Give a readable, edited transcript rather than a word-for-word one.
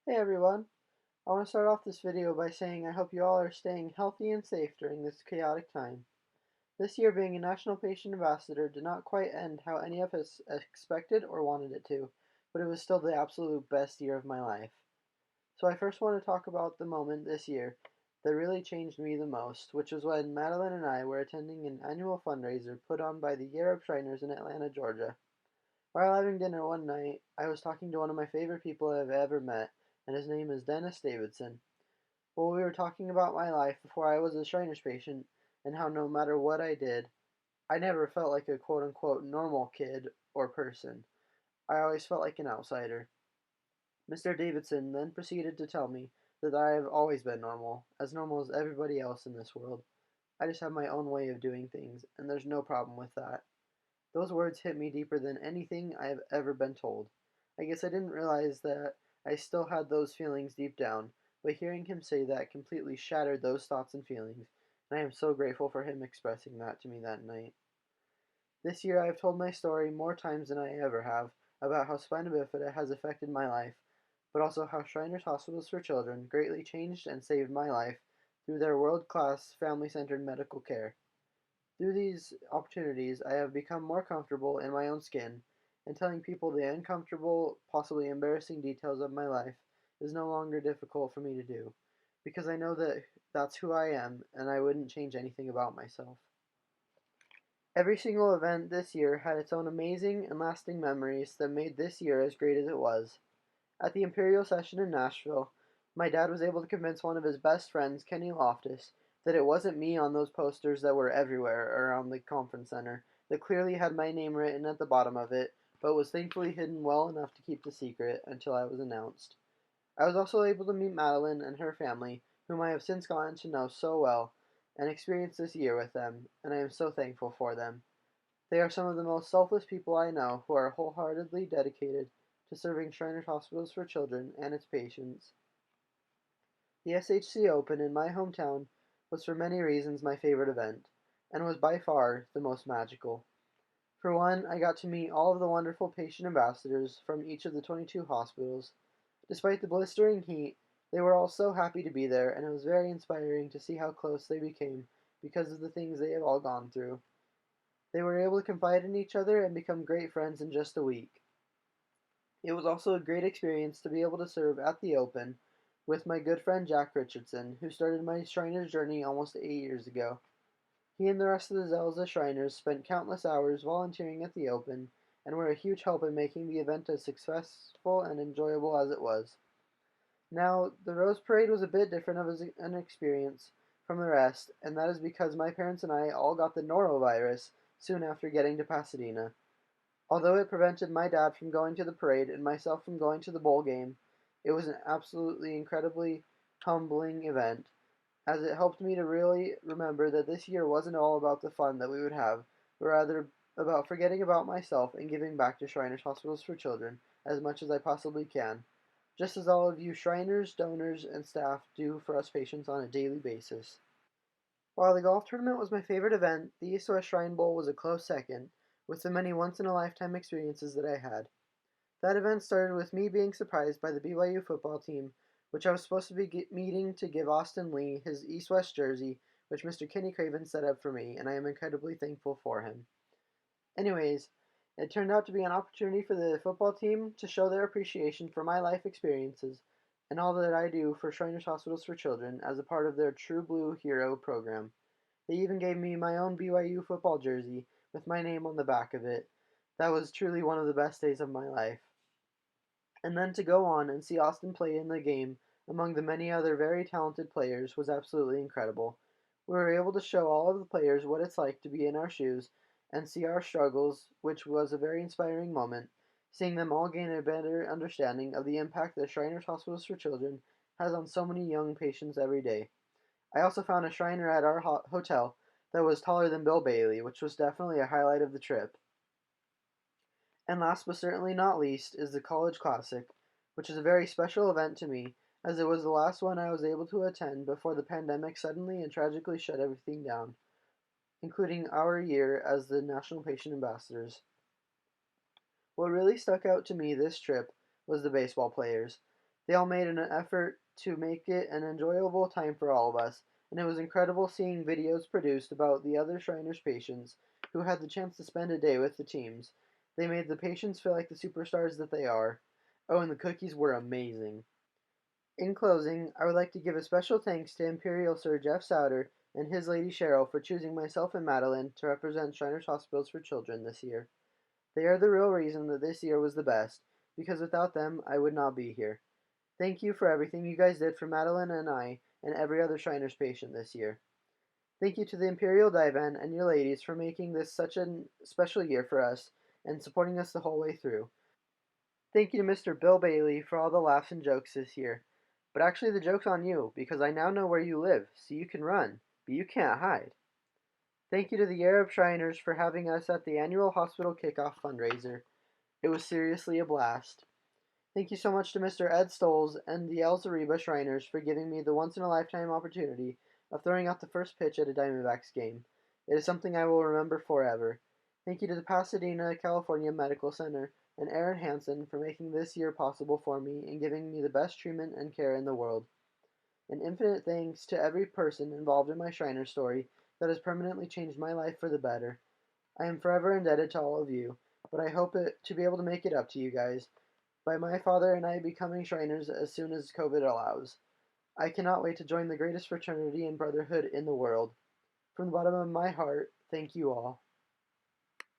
Hey everyone! I want to start off this video by saying I hope you all are staying healthy and safe during this chaotic time. This year being a National Patient Ambassador did not quite end how any of us expected or wanted it to, but it was still the absolute best year of my life. So I first want to talk about the moment this year that really changed me the most, which was when Madeline and I were attending an annual fundraiser put on by the Year of Shriners in Atlanta, Georgia. While having dinner one night, I was talking to one of my favorite people I've ever met, and his name is Dennis Davidson. Well, we were talking about my life before I was a Shriners patient, and how no matter what I did, I never felt like a quote unquote normal kid or person. I always felt like an outsider. Mr. Davidson then proceeded to tell me that I have always been as normal as everybody else in this world. I just have my own way of doing things, and there's no problem with that. Those words hit me deeper than anything I have ever been told. I guess I didn't realize that I still had those feelings deep down, but hearing him say that completely shattered those thoughts and feelings, and I am so grateful for him expressing that to me that night. This year I have told my story more times than I ever have about how spina bifida has affected my life, but also how Shriners Hospitals for Children greatly changed and saved my life through their world-class family-centered medical care. Through these opportunities, I have become more comfortable in my own skin, and telling people the uncomfortable, possibly embarrassing details of my life is no longer difficult for me to do, because I know that that's who I am, and I wouldn't change anything about myself. Every single event this year had its own amazing and lasting memories that made this year as great as it was. At the Imperial Session in Nashville, my dad was able to convince one of his best friends, Kenny Loftus, that it wasn't me on those posters that were everywhere around the conference center, that clearly had my name written at the bottom of it, but was thankfully hidden well enough to keep the secret until I was announced. I was also able to meet Madeline and her family, whom I have since gotten to know so well, and experience this year with them, and I am so thankful for them. They are some of the most selfless people I know who are wholeheartedly dedicated to serving Shriners Hospitals for Children and its patients. The SHC Open in my hometown was for many reasons my favorite event, and was by far the most magical. For one, I got to meet all of the wonderful patient ambassadors from each of the 22 hospitals. Despite the blistering heat, they were all so happy to be there, and it was very inspiring to see how close they became because of the things they have all gone through. They were able to confide in each other and become great friends in just a week. It was also a great experience to be able to serve at the Open with my good friend Jack Richardson, who started my Shriners journey almost 8 years ago. He and the rest of the Zelza Shriners spent countless hours volunteering at the Open and were a huge help in making the event as successful and enjoyable as it was. Now, the Rose Parade was a bit different of an experience from the rest, and that is because my parents and I all got the norovirus soon after getting to Pasadena. Although it prevented my dad from going to the parade and myself from going to the bowl game, it was an absolutely incredibly humbling event, as it helped me to really remember that this year wasn't all about the fun that we would have, but rather about forgetting about myself and giving back to Shriners Hospitals for Children as much as I possibly can, just as all of you Shriners, donors, and staff do for us patients on a daily basis. While the golf tournament was my favorite event, the East West Shrine Bowl was a close second, with the many once-in-a-lifetime experiences that I had. That event started with me being surprised by the BYU football team, which I was supposed to be meeting to give Austin Lee his East-West jersey, which Mr. Kenny Craven set up for me, and I am incredibly thankful for him. Anyways, it turned out to be an opportunity for the football team to show their appreciation for my life experiences and all that I do for Shriners Hospitals for Children as a part of their True Blue Hero program. They even gave me my own BYU football jersey with my name on the back of it. That was truly one of the best days of my life. And then to go on and see Austin play in the game among the many other very talented players was absolutely incredible. We were able to show all of the players what it's like to be in our shoes and see our struggles, which was a very inspiring moment, seeing them all gain a better understanding of the impact that Shriners Hospitals for Children has on so many young patients every day. I also found a Shriner at our hotel that was taller than Bill Bailey, which was definitely a highlight of the trip. And last but certainly not least is the College Classic, which is a very special event to me, as it was the last one I was able to attend before the pandemic suddenly and tragically shut everything down, including our year as the National Patient Ambassadors. What really stuck out to me this trip was the baseball players. They all made an effort to make it an enjoyable time for all of us, and it was incredible seeing videos produced about the other Shriners patients who had the chance to spend a day with the teams. They made the patients feel like the superstars that they are. Oh, and the cookies were amazing. In closing, I would like to give a special thanks to Imperial Sir Jeff Souter and his lady Cheryl for choosing myself and Madeline to represent Shriners Hospitals for Children this year. They are the real reason that this year was the best, because without them, I would not be here. Thank you for everything you guys did for Madeline and I and every other Shriners patient this year. Thank you to the Imperial Divan and your ladies for making this such a special year for us and supporting us the whole way through. Thank you to Mr. Bill Bailey for all the laughs and jokes this year. But actually, the joke's on you, because I now know where you live, so you can run, but you can't hide. Thank you to the Arab Shriners for having us at the annual hospital kickoff fundraiser. It was seriously a blast. Thank you so much to Mr. Ed Stoles and the El Zariba Shriners for giving me the once-in-a-lifetime opportunity of throwing out the first pitch at a Diamondbacks game. It is something I will remember forever. Thank you to the Pasadena, California Medical Center and Aaron Hansen for making this year possible for me and giving me the best treatment and care in the world. And infinite thanks to every person involved in my Shriner story that has permanently changed my life for the better. I am forever indebted to all of you, but I hope to be able to make it up to you guys by my father and I becoming Shriners as soon as COVID allows. I cannot wait to join the greatest fraternity and brotherhood in the world. From the bottom of my heart, thank you all.